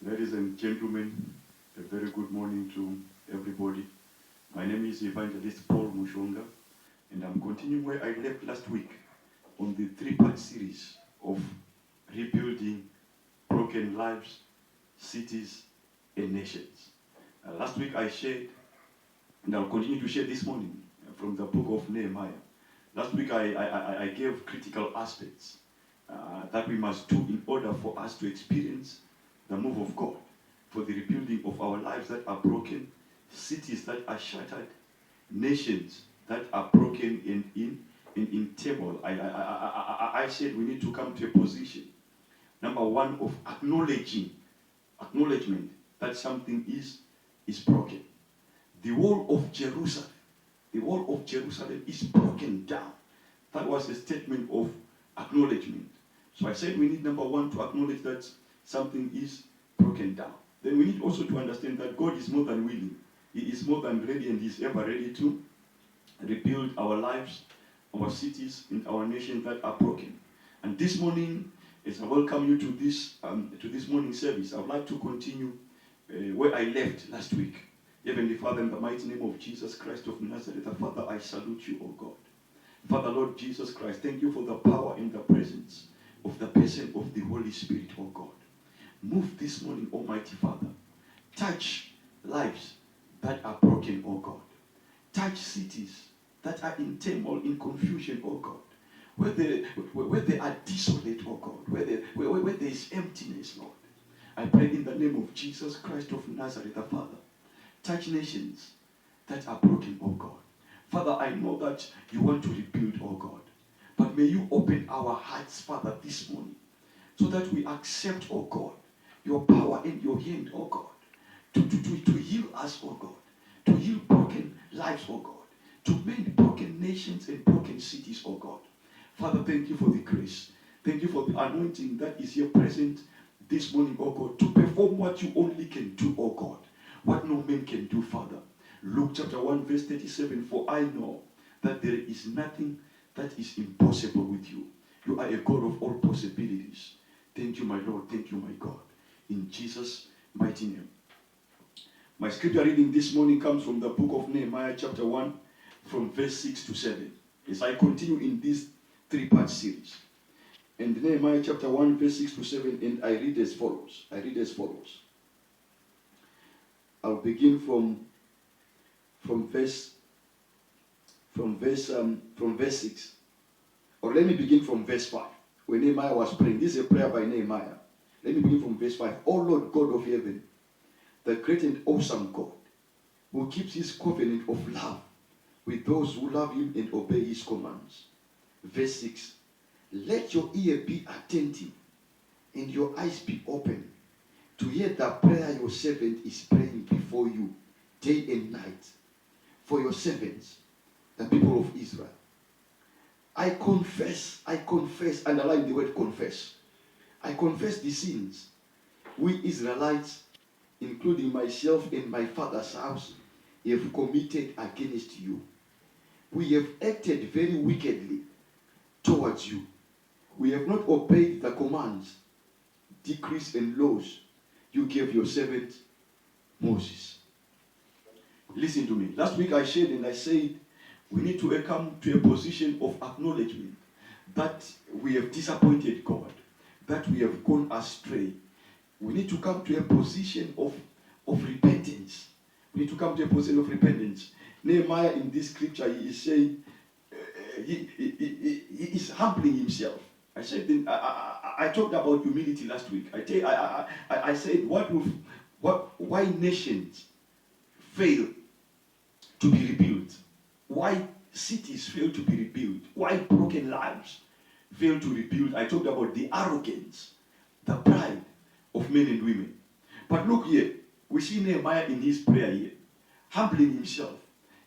Ladies and gentlemen, a very good morning to everybody. My name is Evangelist Paul Mushonga, and I'm continuing where I left last week on the three-part series of rebuilding broken lives, cities, and nations. Last week I shared, and I'll continue to share this morning from the book of Nehemiah. Last week I gave critical aspects that we must do in order for us to experience the move of God, for the rebuilding of our lives that are broken, cities that are shattered, nations that are broken in turmoil. I said we need to come to a position, number one, of acknowledgement that something is broken. The wall of Jerusalem is broken down. That was a statement of acknowledgement. So I said we need, number one, to acknowledge that something is broken down. Then we need also to understand that God is more than willing. He is more than ready, and He is ever ready to rebuild our lives, our cities, and our nation that are broken. And this morning, as I welcome you to this morning service, I would like to continue where I left last week. Heavenly Father, in the mighty name of Jesus Christ of Nazareth, Father, I salute you, O God. Father, Lord Jesus Christ, thank you for the power and the presence of the person of the Holy Spirit, O God. Move this morning, Almighty Father. Touch lives that are broken, O God. Touch cities that are in turmoil, in confusion, O God. Where they are desolate, O God. Where there is emptiness, Lord. I pray in the name of Jesus Christ of Nazareth, Father. Touch nations that are broken, O God. Father, I know that you want to rebuild, O God. But may you open our hearts, Father, this morning, so that we accept, O God, your power in your hand, O God, to heal us, O God, to heal broken lives, O God, to mend broken nations and broken cities, O God. Father, thank you for the grace. Thank you for the anointing that is here present this morning, O God, to perform what you only can do, O God, what no man can do, Father. Luke chapter 1 verse 37, for I know that there is nothing that is impossible with you. You are a God of all possibilities. Thank you, my Lord. Thank you, my God. In Jesus' mighty name. My scripture reading this morning comes from the book of Nehemiah chapter 1 from verse 6 to 7. As I continue in this three-part series. And Nehemiah chapter 1 verse 6 to 7, and I read as follows. I'll begin from verse 6. Or let me begin from verse 5. When Nehemiah was praying, this is a prayer by Nehemiah. Let me begin from verse 5. O Lord God of heaven, the great and awesome God, who keeps his covenant of love with those who love him and obey his commands. Verse 6. Let your ear be attentive and your eyes be open to hear the prayer your servant is praying before you day and night for your servants, the people of Israel. I confess, underline the word confess. I confess the sins we Israelites, including myself and my father's house, have committed against you. We have acted very wickedly towards you. We have not obeyed the commands, decrees, and laws you gave your servant Moses. Listen to me. Last week I shared and I said we need to come to a position of acknowledgement that we have disappointed God, that we have gone astray. We need to come to a position of repentance. We need to come to a position of repentance. Nehemiah in this scripture, he is saying, he is humbling himself. I said, I talked about humility last week. I said, why nations fail to be rebuilt? Why cities fail to be rebuilt? Why broken lives fail to rebuild? I talked about the arrogance, the pride of men and women. But look here, we see Nehemiah in his prayer here, humbling himself.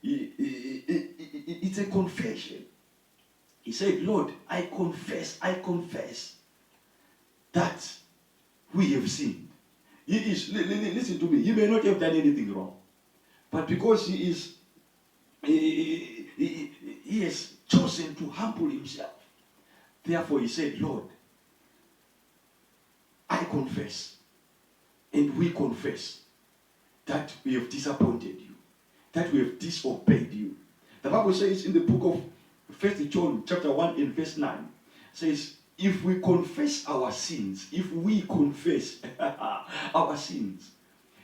It's a confession. He said, Lord, I confess that we have sinned. Listen to me, he may not have done anything wrong. But because he has chosen to humble himself, therefore he said, Lord, I confess and we confess that we have disappointed you, that we have disobeyed you. The Bible says in the book of 1 John chapter 1 and verse 9, says, if we confess our sins, if we confess our sins,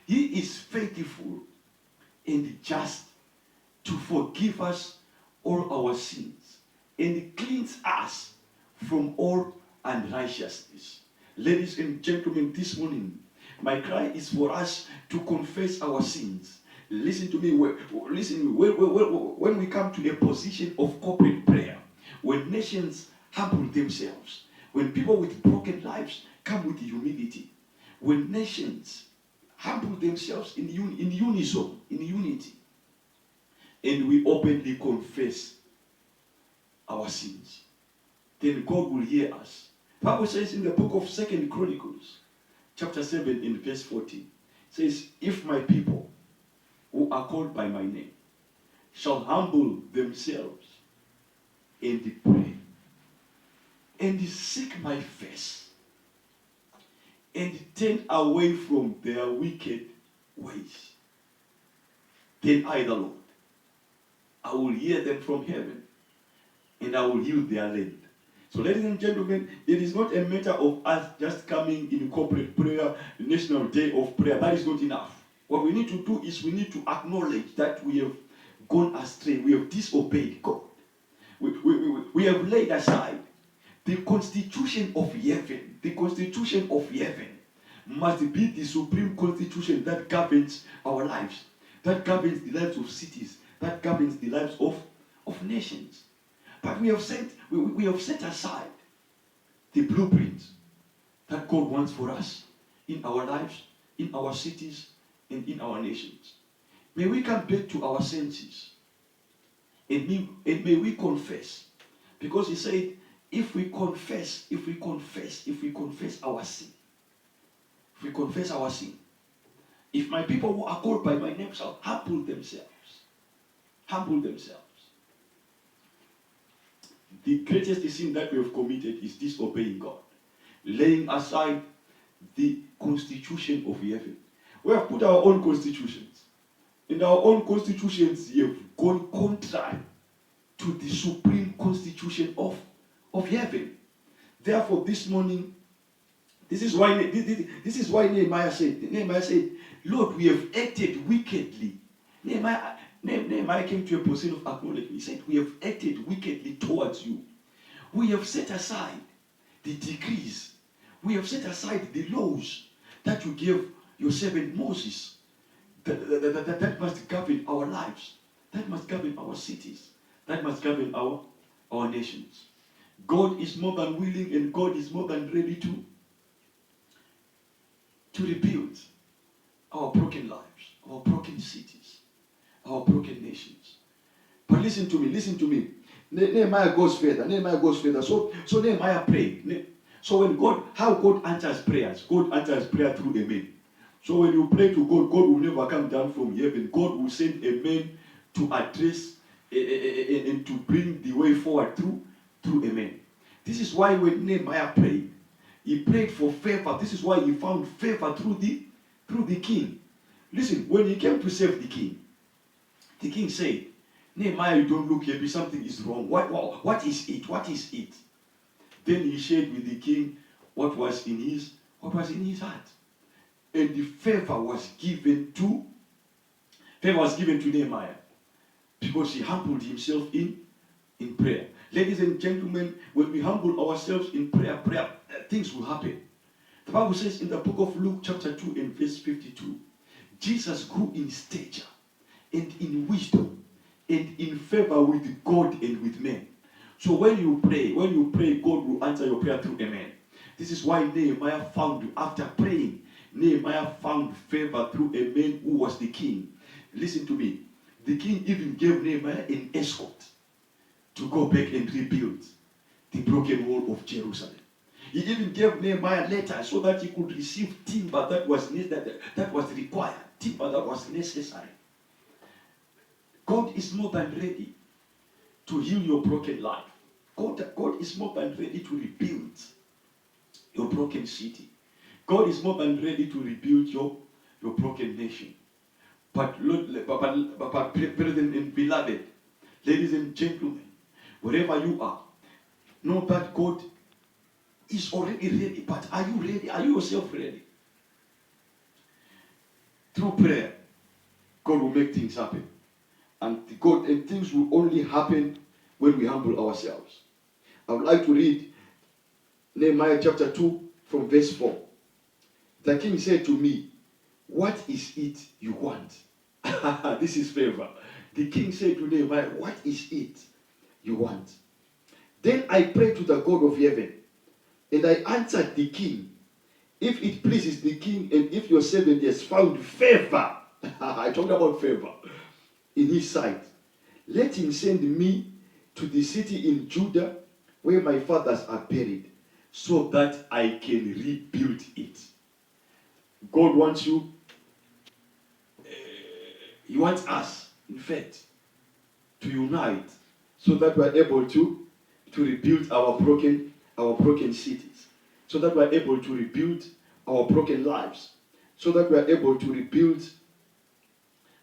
he is faithful and just to forgive us all our sins and cleanse us from all unrighteousness. Ladies and gentlemen, this morning, my cry is for us to confess our sins. Listen to me. Listen, when we come to a position of corporate prayer, when nations humble themselves, when people with broken lives come with humility, when nations humble themselves in unison, in unity, and we openly confess our sins, then God will hear us. The Bible says in the book of 2 Chronicles, chapter 7 in verse 14, says, if my people who are called by my name shall humble themselves and pray and seek my face and turn away from their wicked ways, then I, the Lord, I will hear them from heaven and I will heal their land. So ladies and gentlemen, it is not a matter of us just coming in corporate prayer, national day of prayer. That is not enough. What we need to do is we need to acknowledge that we have gone astray. We have disobeyed God. We have laid aside the constitution of heaven. The constitution of heaven must be the supreme constitution that governs our lives, that governs the lives of cities, that governs the lives of nations. But we have set aside the blueprints that God wants for us in our lives, in our cities, and in our nations. May we come back to our senses and may we confess. Because he said, if we confess our sin, if my people who are called by my name shall humble themselves, the greatest sin that we have committed is disobeying God, laying aside the constitution of heaven. We have put our own constitutions. In our own constitutions, we have gone contrary to the supreme constitution of heaven. Therefore, this morning, this is why Nehemiah said, Lord, we have acted wickedly. Nehemiah came to a position of acknowledgement. He said, we have acted wickedly towards you. We have set aside the decrees. We have set aside the laws that you gave your servant Moses. That must govern our lives. That must govern our cities. That must govern our nations. God is more than willing and God is more than ready to rebuild our broken lives, our broken cities, our broken nations. But listen to me. Nehemiah goes further. So Nehemiah prayed. So how God answers prayers? God answers prayer through a man. So when you pray to God, God will never come down from heaven. God will send a man to address and to bring the way forward through a man. This is why when Nehemiah prayed, he prayed for favor. This is why he found favor through the king. Listen, when he came to save the king said, Nehemiah, you don't look happy, something is wrong. What is it? What is it? Then he shared with the king what was in his heart. And the favor was given to Nehemiah because he humbled himself in prayer. Ladies and gentlemen, when we humble ourselves in prayer, things will happen. The Bible says in the book of Luke chapter 2 and verse 52, Jesus grew in stature and in wisdom and in favor with God and with men. So when you pray, God will answer your prayer through a man. This is why Nehemiah after praying, Nehemiah found favor through a man who was the king. Listen to me. The king even gave Nehemiah an escort to go back and rebuild the broken wall of Jerusalem. He even gave Nehemiah letters so that he could receive timber that was required, timber that was necessary. God is more than ready to heal your broken life. God is more than ready to rebuild your broken city. God is more than ready to rebuild your broken nation. But, brethren and beloved, ladies and gentlemen, wherever you are, know that God is already ready. But are you ready? Are you yourself ready? Through prayer, God will make things happen. And things will only happen when we humble ourselves. I would like to read Nehemiah chapter 2 from verse 4. The king said to me, "What is it you want?" This is favor. The king said to Nehemiah, "What is it you want?" Then I prayed to the God of heaven, and I answered the king, "If it pleases the king, and if your servant has found favor," I talked about favor, "in his sight, let him send me to the city in Judah where my fathers are buried, so that I can rebuild it." God wants you, He wants us, in fact, to unite so that we are able to rebuild our broken cities, so that we are able to rebuild our broken lives, so that we are able to rebuild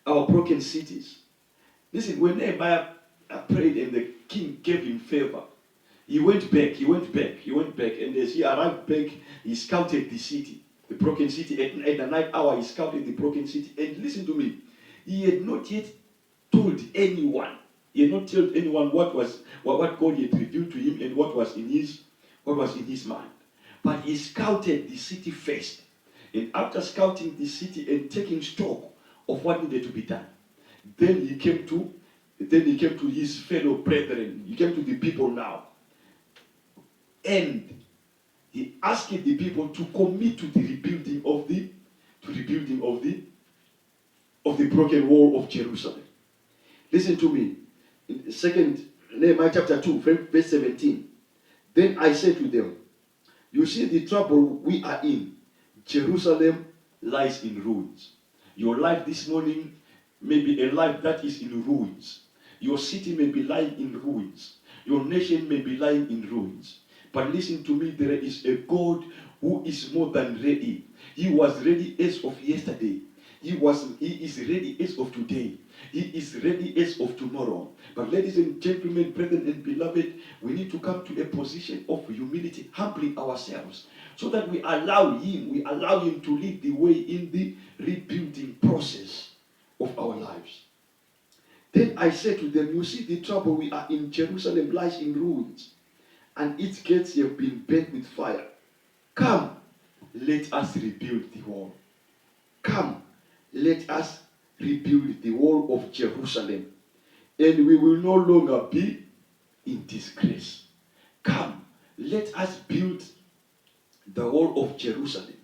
our broken cities. Listen, when Nehemiah prayed and the king gave him favor, he went back, and as he arrived back, he scouted the city, the broken city. At the night hour, he scouted the broken city. And listen to me, he had not yet told anyone. He had not told anyone what God had revealed to him and what was in his mind. But he scouted the city first. And after scouting the city and taking stock of what needed to be done, then he came to his fellow brethren. He came to the people now. And he asked the people to commit to the rebuilding of the broken wall of Jerusalem. Listen to me. In 2 Nehemiah chapter 2, verse 17. Then I said to them, "You see the trouble we are in. Jerusalem lies in ruins." Your life this morning may be a life that is in ruins. Your city may be lying in ruins. Your nation may be lying in ruins. But listen to me, there is a God who is more than ready. He was ready as of yesterday. He is ready as of today. He is ready as of tomorrow. But ladies and gentlemen, brethren and beloved, we need to come to a position of humility, humbling ourselves, so that we allow him to lead the way in the rebuilding process of our lives. Then I said to them, "You see the trouble we are in. Jerusalem lies in ruins, and its gates have been burnt with fire. Come, let us rebuild the wall. Come, let us rebuild the wall of Jerusalem, and we will no longer be in disgrace. Come, let us build the wall of Jerusalem,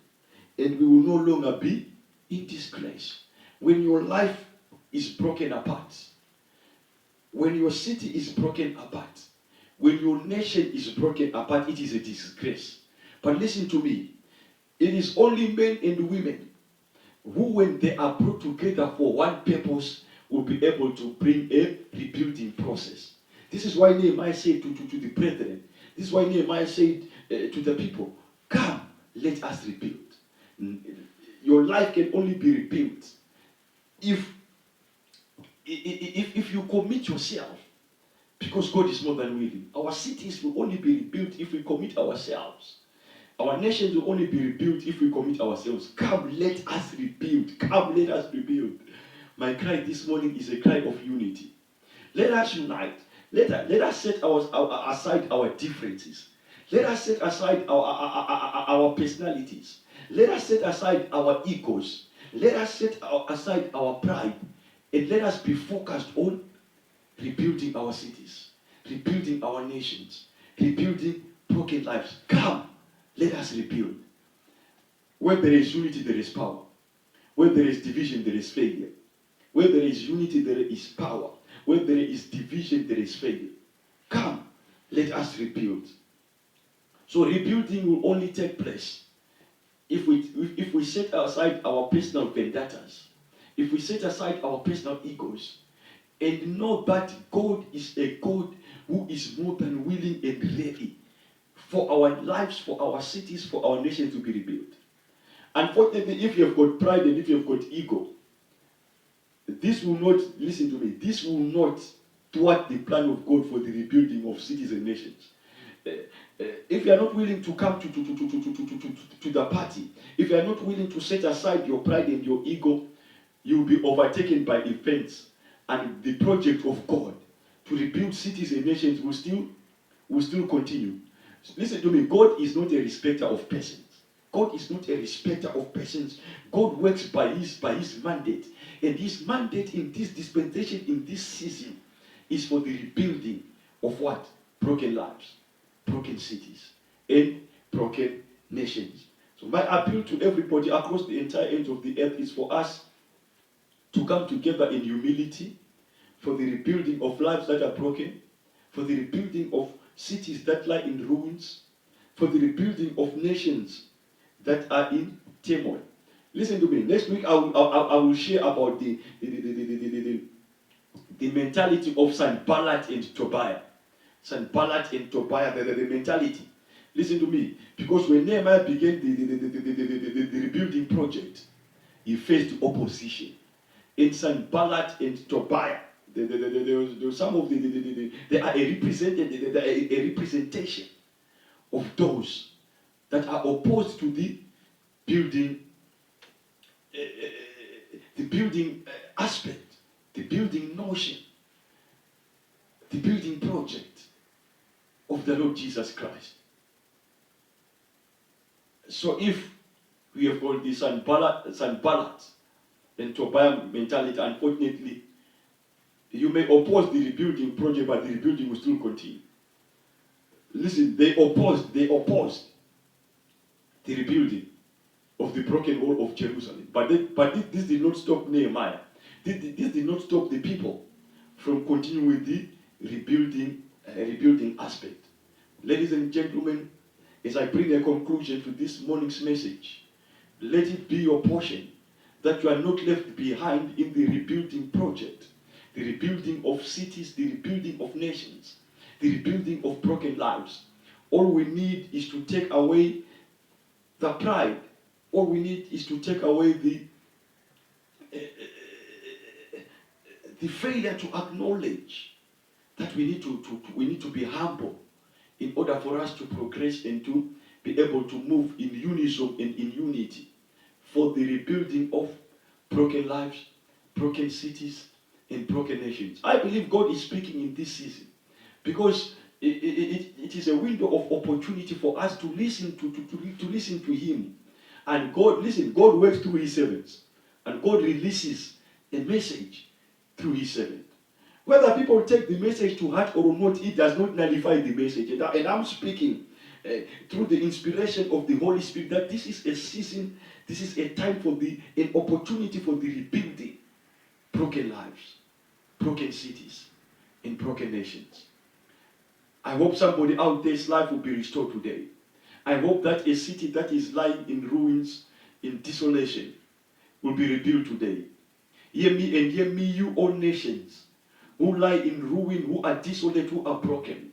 and we will no longer be in disgrace." When your life is broken apart, when your city is broken apart, when your nation is broken apart, it is a disgrace. But listen to me, it is only men and women who, when they are brought together for one purpose, will be able to bring a rebuilding process. This is why Nehemiah said to the brethren, this is why Nehemiah said to the people, "Come, let us rebuild." Your life can only be rebuilt if you commit yourself, because God is more than willing. Our cities will only be rebuilt if we commit ourselves. Our nations will only be rebuilt if we commit ourselves. Come, let us rebuild. Come, let us rebuild. My cry this morning is a cry of unity. Let us unite. Let us set aside our differences. Let us set aside our personalities. Let us set aside our egos. Let us set aside our pride. And let us be focused on rebuilding our cities, rebuilding our nations, rebuilding broken lives. Come, let us rebuild. Where there is unity, there is power. Where there is division, there is failure. Where there is unity, there is power. Where there is division, there is failure. Come, let us rebuild. So rebuilding will only take place if we set aside our personal vendettas, if we set aside our personal egos, and know that God is a God who is more than willing and ready for our lives, for our cities, for our nation to be rebuilt. Unfortunately, if you have got pride and if you have got ego, this will not, listen to me, this will not thwart the plan of God for the rebuilding of cities and nations. If you are not willing to come to the party, if you are not willing to set aside your pride and your ego, you will be overtaken by events, and the project of God to rebuild cities and nations will still continue. Listen to me, God is not a respecter of persons. God is not a respecter of persons. God works by his mandate. And his mandate in this dispensation, in this season, is for the rebuilding of what? Broken lives, broken cities, and broken nations. So my appeal to everybody across the entire ends of the earth is for us to come together in humility for the rebuilding of lives that are broken, for the rebuilding of cities that lie in ruins, for the rebuilding of nations that are in turmoil. Listen to me. Next week I will share about the mentality of Sanballat and Tobiah. Sanballat and Tobiah, the mentality. Listen to me. Because when Nehemiah began the rebuilding project, he faced opposition. In Sanballat and Tobiah, there was some of they are a representation of those that are opposed to the building aspect, the building notion, the building project of the Lord Jesus Christ. So if we have got the Sanballat and Tobiah mentality, unfortunately, you may oppose the rebuilding project, but the rebuilding will still continue. Listen, they opposed the rebuilding of the broken wall of Jerusalem. But this did not stop Nehemiah. This did not stop the people from continuing with the rebuilding aspect. Ladies and gentlemen, as I bring a conclusion to this morning's message, let it be your portion that you are not left behind in the rebuilding project, the rebuilding of cities, the rebuilding of nations, the rebuilding of broken lives. All we need is to take away the pride. All we need is to take away the failure to acknowledge that we need to be humble in order for us to progress and to be able to move in unison and in unity for the rebuilding of broken lives, broken cities, and broken nations. I believe God is speaking in this season because it is a window of opportunity for us to listen to listen to Him. And God works through His servants, and God releases a message through His servant. Whether people take the message to heart or not, it does not nullify the message. And I'm speaking through the inspiration of the Holy Spirit that this is a season, this is a time for an opportunity for the rebuilding broken lives, broken cities, and broken nations. I hope somebody out there's life will be restored today. I hope that a city that is lying in ruins, in desolation, will be rebuilt today. Hear me and hear me, you all nations who lie in ruin, who are desolate, who are broken.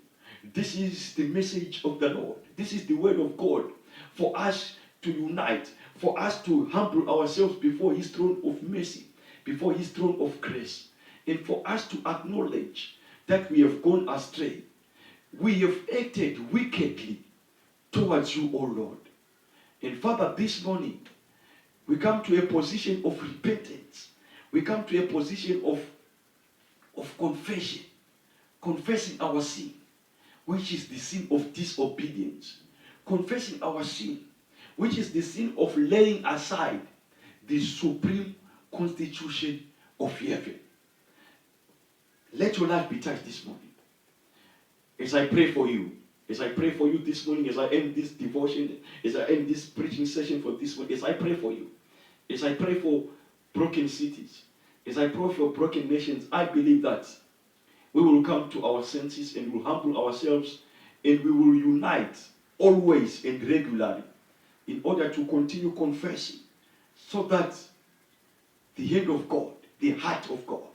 This is the message of the Lord. This is the word of God for us to unite, for us to humble ourselves before His throne of mercy, before His throne of grace, and for us to acknowledge that we have gone astray. We have acted wickedly towards you, O Lord. And Father, this morning, we come to a position of repentance. We come to a position of confession, confessing our sin, which is the sin of disobedience. Confessing our sin, which is the sin of laying aside the supreme constitution of heaven. Let your life be touched this morning. As I pray for you, this morning, as I end this devotion, as I end this preaching session for this morning, as I pray for you, as I pray for broken cities, as I pray for broken nations, I believe that we will come to our senses and will humble ourselves and we will unite always and regularly in order to continue confessing so that the hand of God, the heart of God,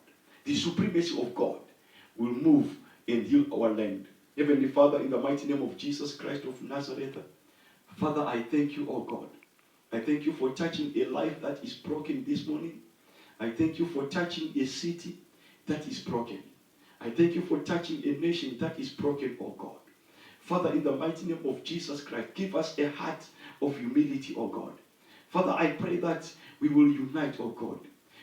the supremacy of God will move and heal our land. Heavenly Father, in the mighty name of Jesus Christ of Nazareth, Father, I thank you, oh God. I thank you for touching a life that is broken this morning. I thank you for touching a city that is broken. I thank you for touching a nation that is broken, oh God. Father, in the mighty name of Jesus Christ, give us a heart of humility, oh God. Father, I pray that we will unite, oh God.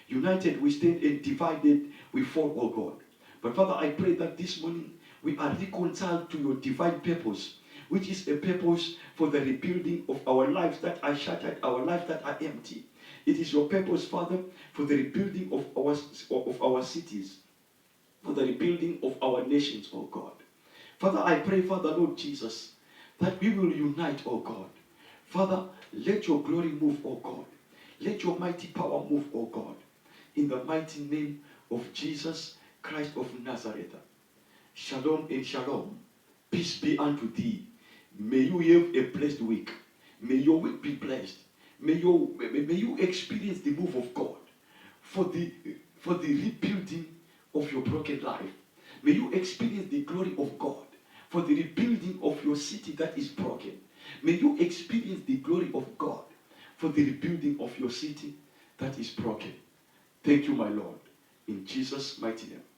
United we stand, and divided we fall, oh God. But Father, I pray that this morning we are reconciled to your divine purpose, which is a purpose for the rebuilding of our lives that are shattered, our lives that are empty. It is your purpose, Father, for the rebuilding of our cities, for the rebuilding of our nations, oh God. Father, I pray, Father, Lord Jesus, that we will unite, oh God. Father, let your glory move, oh God. Let your mighty power move, oh God. In the mighty name of Jesus Christ of Nazareth. Shalom and shalom. Peace be unto thee. May you have a blessed week. May your week be blessed. May you experience the move of God for the rebuilding of your broken life. May you experience the glory of God for the rebuilding of your city that is broken. May you experience the glory of God for the rebuilding of your city that is broken. Thank you, my Lord. In Jesus' mighty name.